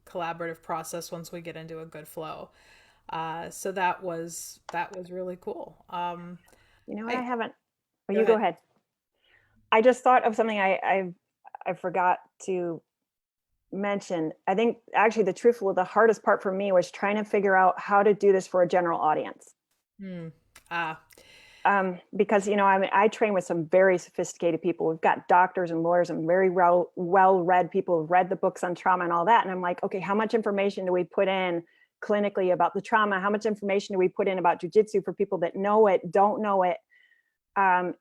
collaborative process once we get into a good flow. So that was really cool. I haven't. Oh, Go you go ahead. ahead. I just thought of something I forgot to mention. I think actually the hardest part for me was trying to figure out how to do this for a general audience. Hmm. Ah. Because I train with some very sophisticated people. We've got doctors and lawyers and very well-read people who've read the books on trauma and all that. And I'm like, okay, how much information do we put in clinically about the trauma? How much information do we put in about jiu-jitsu for people that know it, don't know it? And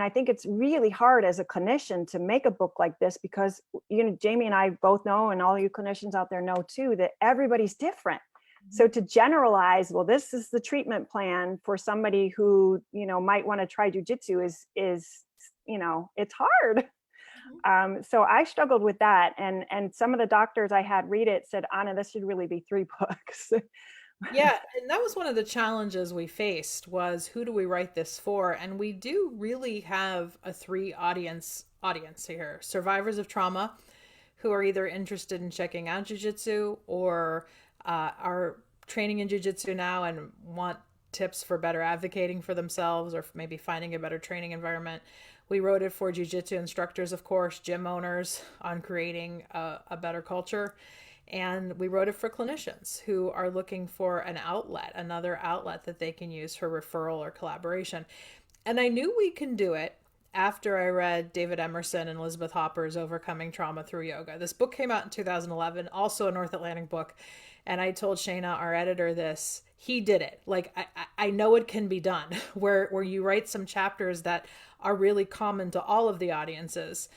I think it's really hard as a clinician to make a book like this because, Jamie and I both know, and all you clinicians out there know too, that everybody's different. Mm-hmm. So to generalize, well, this is the treatment plan for somebody who, might want to try jiu-jitsu is, it's hard. Mm-hmm. So I struggled with that. And some of the doctors I had read it said, Anna, this should really be 3 books. Yeah, and that was one of the challenges we faced was who do we write this for? And we do really have a 3 audience here. Survivors of trauma who are either interested in checking out jiu-jitsu or are training in jiu-jitsu now and want tips for better advocating for themselves or maybe finding a better training environment. We wrote it for jiu-jitsu instructors, of course, gym owners on creating a better culture. And we wrote it for clinicians who are looking for another outlet that they can use for referral or collaboration. And I knew we can do it after I read David Emerson and Elizabeth Hopper's Overcoming Trauma Through Yoga. This book came out in 2011, also a North Atlantic book. And I told Shayna, our editor, this. he did it. Like I know it can be done where you write some chapters that are really common to all of the audiences.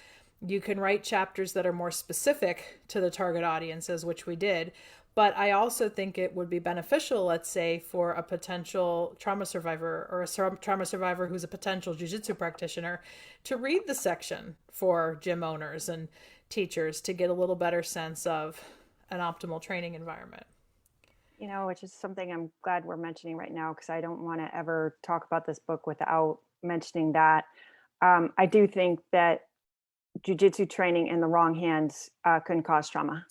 You can write chapters that are more specific to the target audiences, which we did. But I also think it would be beneficial, let's say, for a potential trauma survivor or a trauma survivor who's a potential jiu-jitsu practitioner to read the section for gym owners and teachers to get a little better sense of an optimal training environment. Which is something I'm glad we're mentioning right now, because I don't want to ever talk about this book without mentioning that. I do think that jiu-jitsu training in the wrong hands can cause trauma.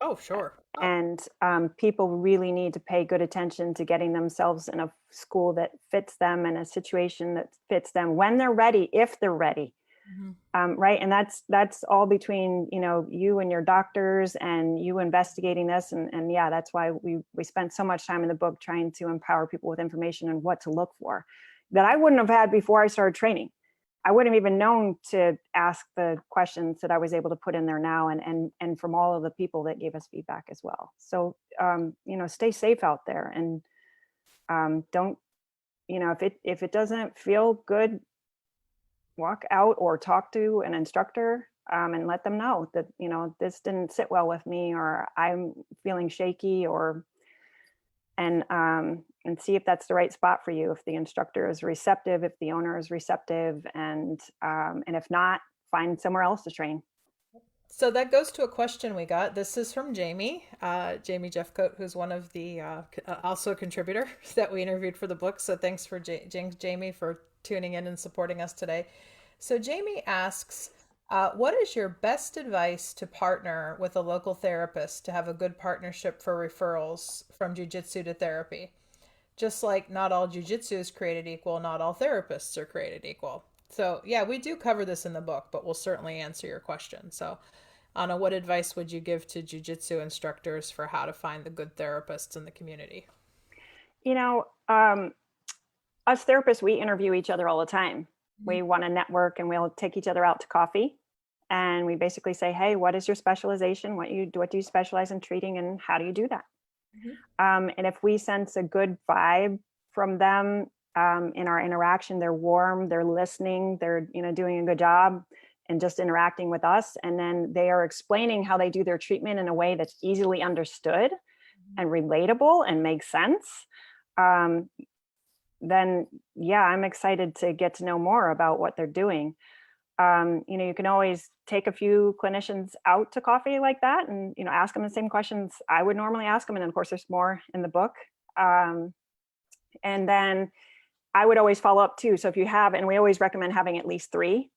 Oh, sure. Oh. And people really need to pay good attention to getting themselves in a school that fits them and a situation that fits them when they're ready, if they're ready. Mm-hmm. Right. And that's all between, you and your doctors and you investigating this. And yeah, that's why we spent so much time in the book trying to empower people with information and what to look for that I wouldn't have had before I started training. I wouldn't have even known to ask the questions that I was able to put in there now, and from all of the people that gave us feedback as well. So, stay safe out there, and don't, if it doesn't feel good, walk out or talk to an instructor and let them know that, this didn't sit well with me, or I'm feeling shaky, and see if that's the right spot for you. If the instructor is receptive, if the owner is receptive, and if not, find somewhere else to train. So that goes to a question we got. This is from Jamie, Jamie Jeffcoat, who's one of the also a contributor that we interviewed for the book. So thanks for Jamie for tuning in and supporting us today. So Jamie asks, what is your best advice to partner with a local therapist to have a good partnership for referrals from jiu-jitsu to therapy? Just like not all jiu-jitsu is created equal, not all therapists are created equal. So yeah, we do cover this in the book, but we'll certainly answer your question. So Anna, what advice would you give to jiu-jitsu instructors for how to find the good therapists in the community? Us therapists, we interview each other all the time. We want to network, and we'll take each other out to coffee. And we basically say, hey, what is your specialization? What do you specialize in treating, and how do you do that? And if we sense a good vibe from them in our interaction, they're warm, they're listening, they're doing a good job and just interacting with us, and then they are explaining how they do their treatment in a way that's easily understood and relatable and makes sense, then yeah, I'm excited to get to know more about what they're doing. You can always take a few clinicians out to coffee like that and, ask them the same questions I would normally ask them. And then of course there's more in the book. And then I would always follow up too. So if you have, and we always recommend having at least 3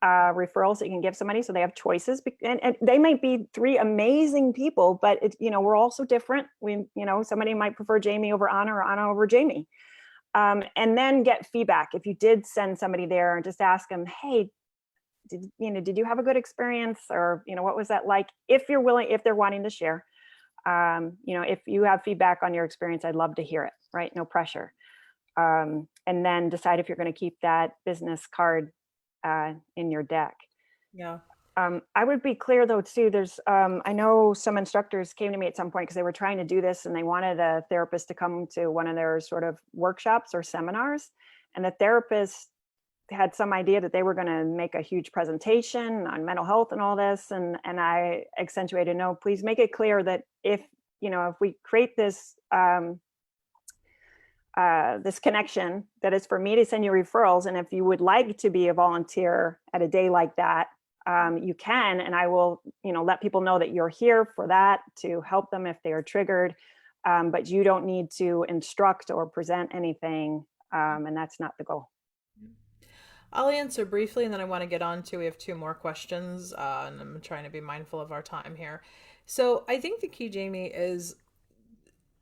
referrals that you can give somebody, so they have choices, and they might be 3 amazing people, but we're all so different. Somebody might prefer Jamie over Anna, or Anna over Jamie. And then get feedback. If you did send somebody there, and just ask them, hey, did you have a good experience, or what was that like? If they're wanting to share, if you have feedback on your experience, I'd love to hear it. Right? No pressure. And then decide if you're going to keep that business card in your deck. Yeah. I would be clear though too. There's I know some instructors came to me at some point because they were trying to do this, and they wanted a therapist to come to one of their sort of workshops or seminars, and the therapist had some idea that they were going to make a huge presentation on mental health and all this, and I accentuated, no, please make it clear that if we create this this connection, that is for me to send you referrals, and if you would like to be a volunteer at a day like that, you can, and I will let people know that you're here for that, to help them if they are triggered, but you don't need to instruct or present anything, and that's not the goal. I'll answer briefly, and then I want to get on to, we have 2 more questions, and I'm trying to be mindful of our time here. So I think the key, Jamie, is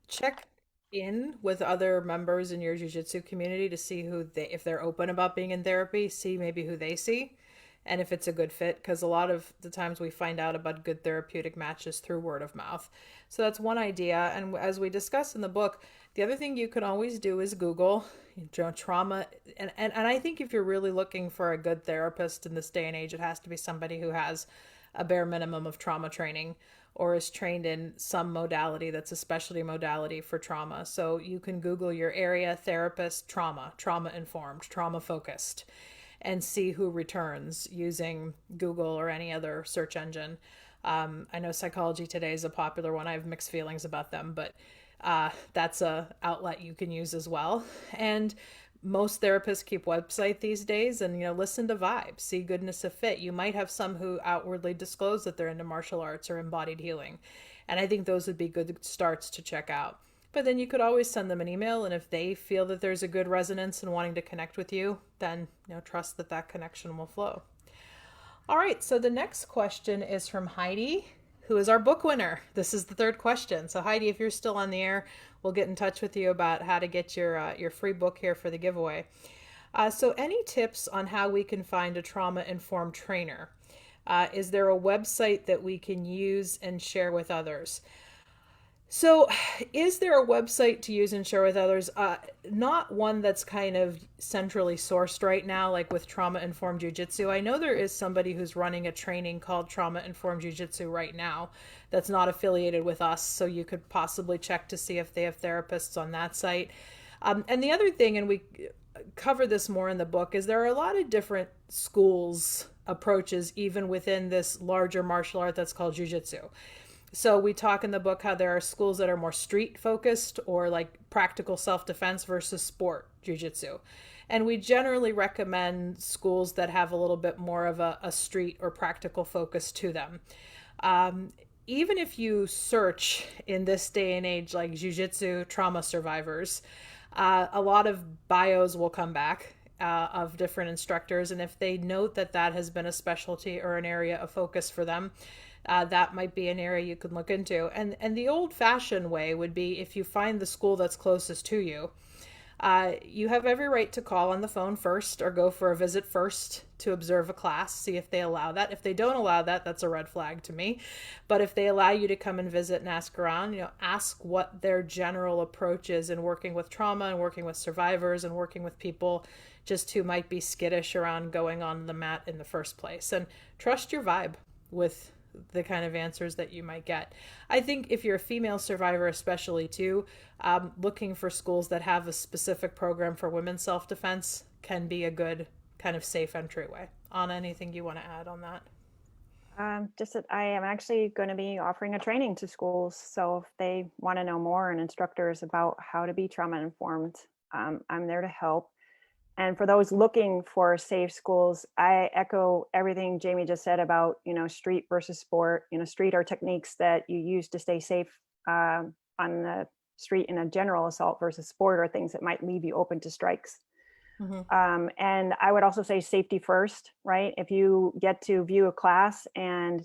check in with other members in your jiu-jitsu community to see if they're open about being in therapy, see maybe who they see, and if it's a good fit, because a lot of the times we find out about good therapeutic matches through word of mouth. So that's one idea. And as we discuss in the book, the other thing you can always do is Google trauma. And I think if you're really looking for a good therapist in this day and age, it has to be somebody who has a bare minimum of trauma training or is trained in some modality that's a specialty modality for trauma. So you can Google your area therapist trauma informed, trauma focused, and see who returns using Google or any other search engine. I know Psychology Today is a popular one. I have mixed feelings about them, but that's a outlet you can use as well. And most therapists keep website these days, and listen to vibes, see goodness of fit. You might have some who outwardly disclose that they're into martial arts or embodied healing, and I think those would be good starts to check out. But then you could always send them an email, and if they feel that there's a good resonance in wanting to connect with you, then trust that that connection will flow. All right, so the next question is from Heidi, who is our book winner. This is the third question. So Heidi, if you're still on the air, we'll get in touch with you about how to get your free book here for the giveaway. So any tips on how we can find a trauma-informed trainer? Is there a website that we can use and share with others? So, is there a website to use and share with others? Not one that's kind of centrally sourced right now, like with Trauma Informed Jiu-Jitsu. I know there is somebody who's running a training called Trauma Informed Jiu-Jitsu right now that's not affiliated with us, so you could possibly check to see if they have therapists on that site. And the other thing, and we cover this more in the book, is there are a lot of different schools, approaches, even within this larger martial art that's called Jiu-Jitsu. So we talk in the book how there are schools that are more street focused or like practical self-defense versus sport jiu-jitsu. And we generally recommend schools that have a little bit more of a street or practical focus to them. Even if you search in this day and age, like jiu-jitsu trauma survivors, a lot of bios will come back of different instructors. And if they note that that has been a specialty or an area of focus for them, that might be an area you can look into. And the old-fashioned way would be if you find the school that's closest to you, you have every right to call on the phone first or go for a visit first to observe a class, see if they allow that. If they don't allow that, that's a red flag to me. But if they allow you to come and visit and ask around, ask what their general approach is in working with trauma and working with survivors and working with people just who might be skittish around going on the mat in the first place. And trust your vibe with the kind of answers that you might get. I think if you're a female survivor, especially too, looking for schools that have a specific program for women's self-defense can be a good kind of safe entryway. Anna, anything you want to add on that? Just that I am actually going to be offering a training to schools. So if they want to know more and instructors about how to be trauma informed, I'm there to help. And for those looking for safe schools, I echo everything Jamie just said about, street versus sport. Street are techniques that you use to stay safe on the street in a general assault, versus sport are things that might leave you open to strikes. Mm-hmm. And I would also say safety first, right? If you get to view a class and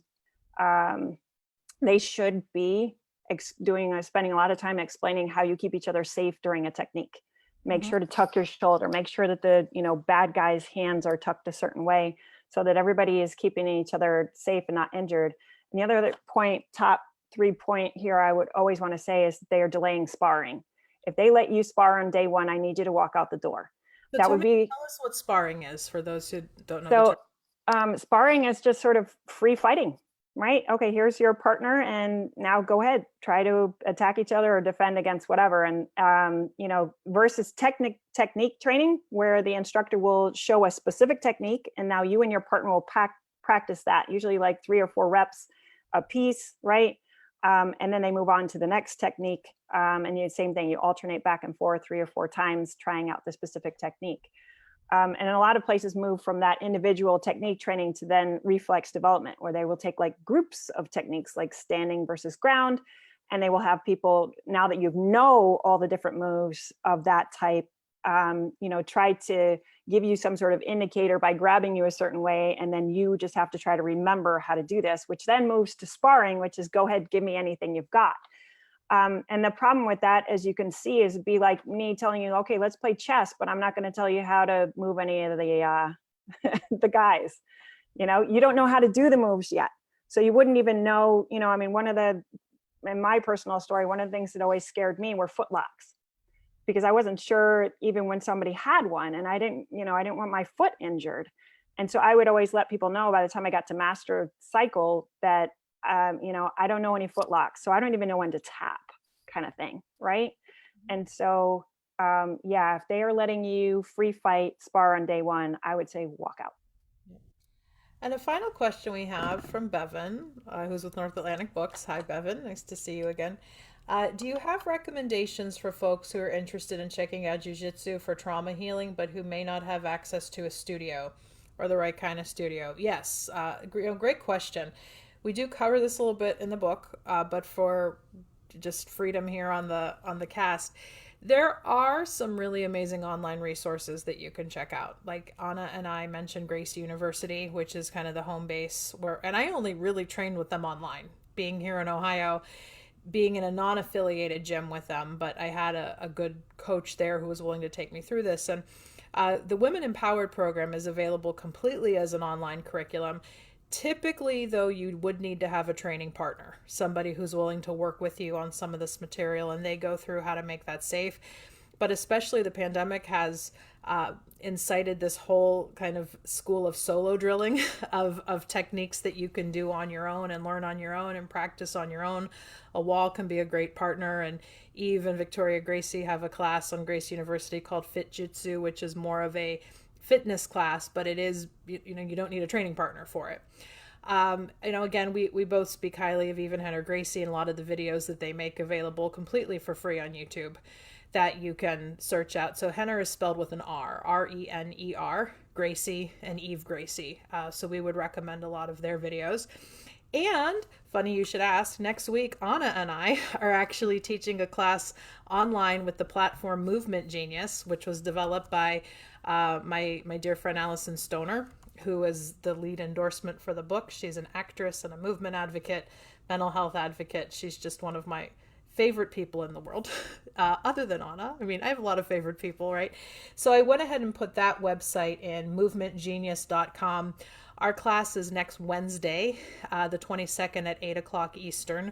they should be spending a lot of time explaining how you keep each other safe during a technique. Make sure to tuck your shoulder, make sure that the bad guy's hands are tucked a certain way so that everybody is keeping each other safe and not injured. And the other point, top 3 point here, I would always want to say is they are delaying sparring. If they let you spar on day one, I need you to walk out the door. So tell us what sparring is for those who don't know. So sparring is just sort of free fighting. Right? Okay, here's your partner, and now go ahead, try to attack each other or defend against whatever. And versus technique training, where the instructor will show a specific technique, and now you and your partner will practice that, usually like 3 or 4 reps a piece, right? And then they move on to the next technique, and same thing, you alternate back and forth 3 or 4 times, trying out the specific technique. And a lot of places move from that individual technique training to then reflex development, where they will take like groups of techniques like standing versus ground. And they will have people, now that you know all the different moves of that type, try to give you some sort of indicator by grabbing you a certain way. And then you just have to try to remember how to do this, which then moves to sparring, which is go ahead, give me anything you've got. And the problem with that, as you can see, is be like me telling you, okay, let's play chess, but I'm not going to tell you how to move any of the the guys. You don't know how to do the moves yet. So you wouldn't even know, in my personal story, one of the things that always scared me were footlocks, because I wasn't sure even when somebody had one, and I didn't want my foot injured. And so I would always let people know by the time I got to master cycle that I don't know any foot locks, so I don't even know when to tap, kind of thing, right? And so, yeah, if they are letting you free fight spar on day one, I would say walk out. And a final question we have from Bevan, who's with North Atlantic Books. Hi, Bevan. Nice to see you again. Do you have recommendations for folks who are interested in checking out Jiu-Jitsu for trauma healing, but who may not have access to a studio or the right kind of studio? Yes, great question. We do cover this a little bit in the book, but for just freedom here on the cast, there are some really amazing online resources that you can check out. Like Anna and I mentioned Gracie University, which is kind of the home base where, and I only really trained with them online, being here in Ohio, being in a non-affiliated gym with them, but I had a good coach there who was willing to take me through this. And the Women Empowered program is available completely as an online curriculum. Typically, though, you would need to have a training partner, somebody who's willing to work with you on some of this material, and they go through how to make that safe. But especially the pandemic has incited this whole kind of school of solo drilling of techniques that you can do on your own and learn on your own and practice on your own. A wall can be a great partner, and Eve and Victoria Gracie have a class on Gracie University called Fit Jitsu, which is more of a fitness class, but it is, you don't need a training partner for it. Again, we both speak highly of Eve and Henry Gracie and a lot of the videos that they make available completely for free on YouTube that you can search out. So Henner is spelled with an R, Rener, Gracie, and Eve Gracie. So we would recommend a lot of their videos. And funny you should ask, next week, Anna and I are actually teaching a class online with the platform Movement Genius, which was developed by my dear friend Allison Stoner, who is the lead endorsement for the book. She's an actress and a movement advocate, mental health advocate. She's just one of my favorite people in the world, other than Anna. I mean, I have a lot of favorite people, right? So I went ahead and put that website in movementgenius.com. Our class is next Wednesday, the 22nd at 8 o'clock Eastern.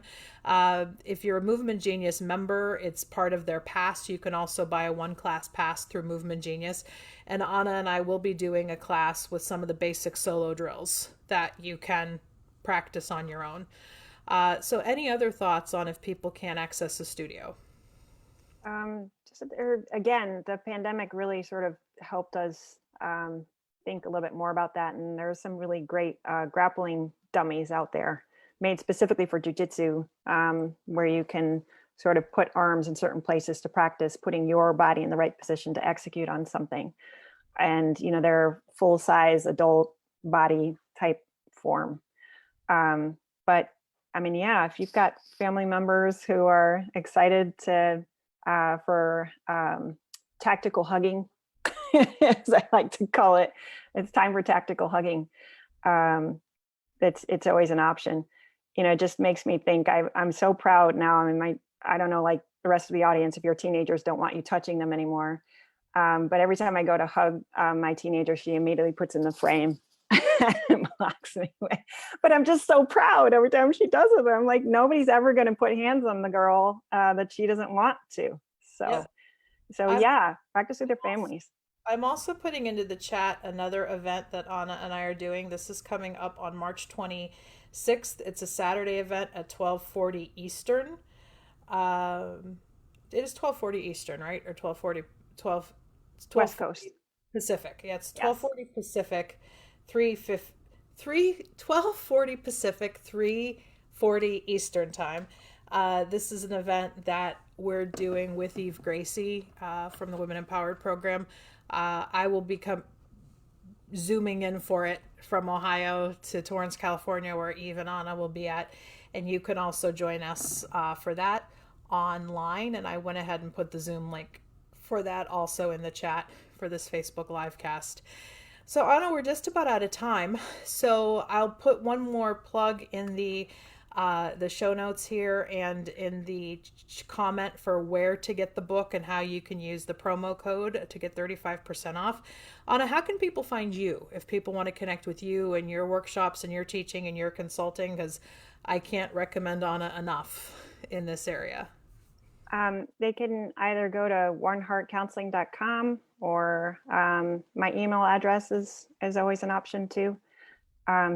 If you're a Movement Genius member, it's part of their pass. You can also buy a one-class pass through Movement Genius. And Anna and I will be doing a class with some of the basic solo drills that you can practice on your own. So any other thoughts on if people can't access a studio? Again, the pandemic really sort of helped us think a little bit more about that. And there's some really great grappling dummies out there made specifically for jiu-jitsu, where you can sort of put arms in certain places to practice putting your body in the right position to execute on something. And, they're full-size adult body type form. But I mean, yeah, if you've got family members who are excited for tactical hugging, as I like to call it, it's time for tactical hugging. It's always an option. It just makes me think I'm so proud now. I mean, I don't know, like the rest of the audience, if your teenagers don't want you touching them anymore. But every time I go to hug my teenager, she immediately puts in the frame and blocks me away. But I'm just so proud every time she does it. I'm like, nobody's ever going to put hands on the girl that she doesn't want to. Yeah, practice with your families. I'm also putting into the chat another event that Anna and I are doing. This is coming up on March 26th. It's a Saturday event at 12:40 Eastern. It is 12:40 Eastern, right? Or 12:40, 12, West Coast. Pacific. Yeah, it's 12:40 Pacific, 12:40 Pacific, 3:40 Eastern time. This is an event that we're doing with Eve Gracie from the Women Empowered program. I will become zooming in for it from Ohio to Torrance, California, where Eve and Anna will be at. And you can also join us for that online. And I went ahead and put the Zoom link for that also in the chat for this Facebook LiveCast. So Anna, we're just about out of time. So I'll put one more plug in the show notes here and in the comment for where to get the book and how you can use the promo code to get 35% off. Anna, how can people find you if people want to connect with you and your workshops and your teaching and your consulting? Because I can't recommend Anna enough in this area. They can either go to warrenhartcounseling.com or my email address is always an option too.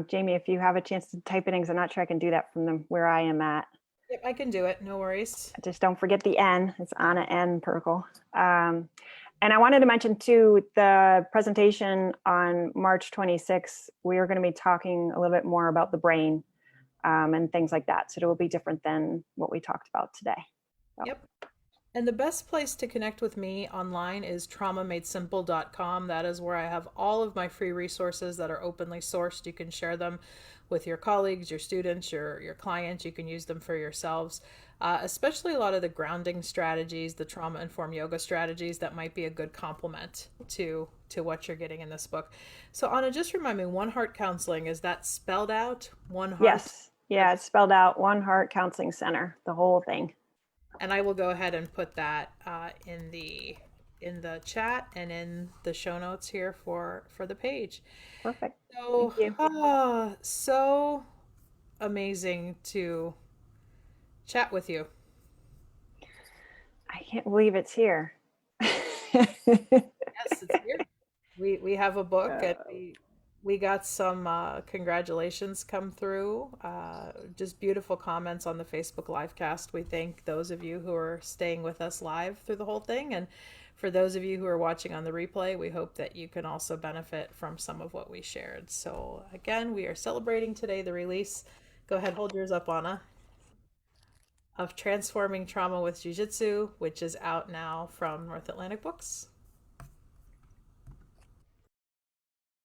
Jamie, if you have a chance to type it in, because I'm not sure I can do that from where I am at. Yep, I can do it. No worries. Just don't forget the N. It's Anna N. Pirkl. And I wanted to mention too, the presentation on March 26th, we are going to be talking a little bit more about the brain and things like that. So it will be different than what we talked about today. So. Yep. And the best place to connect with me online is traumamadesimple.com. That is where I have all of my free resources that are openly sourced. You can share them with your colleagues, your students, your clients. You can use them for yourselves, especially a lot of the grounding strategies, the trauma-informed yoga strategies that might be a good complement to what you're getting in this book. So Anna, just remind me, One Heart Counseling, is that spelled out? One Heart? Yes. Yeah, it's spelled out, One Heart Counseling Center, the whole thing. And I will go ahead and put that in the chat and in the show notes here for the page. Perfect. So, Thank you. so amazing to chat with you. I can't believe it's here. Yes, it's here. We have a book, and we got some congratulations come through. Just beautiful comments on the Facebook LiveCast. We thank those of you who are staying with us live through the whole thing, and for those of you who are watching on the replay, we hope that you can also benefit from some of what we shared. So again, we are celebrating today the release. Go ahead, hold yours up, Anna. Of Transforming Trauma with Jiu-Jitsu, which is out now from North Atlantic Books.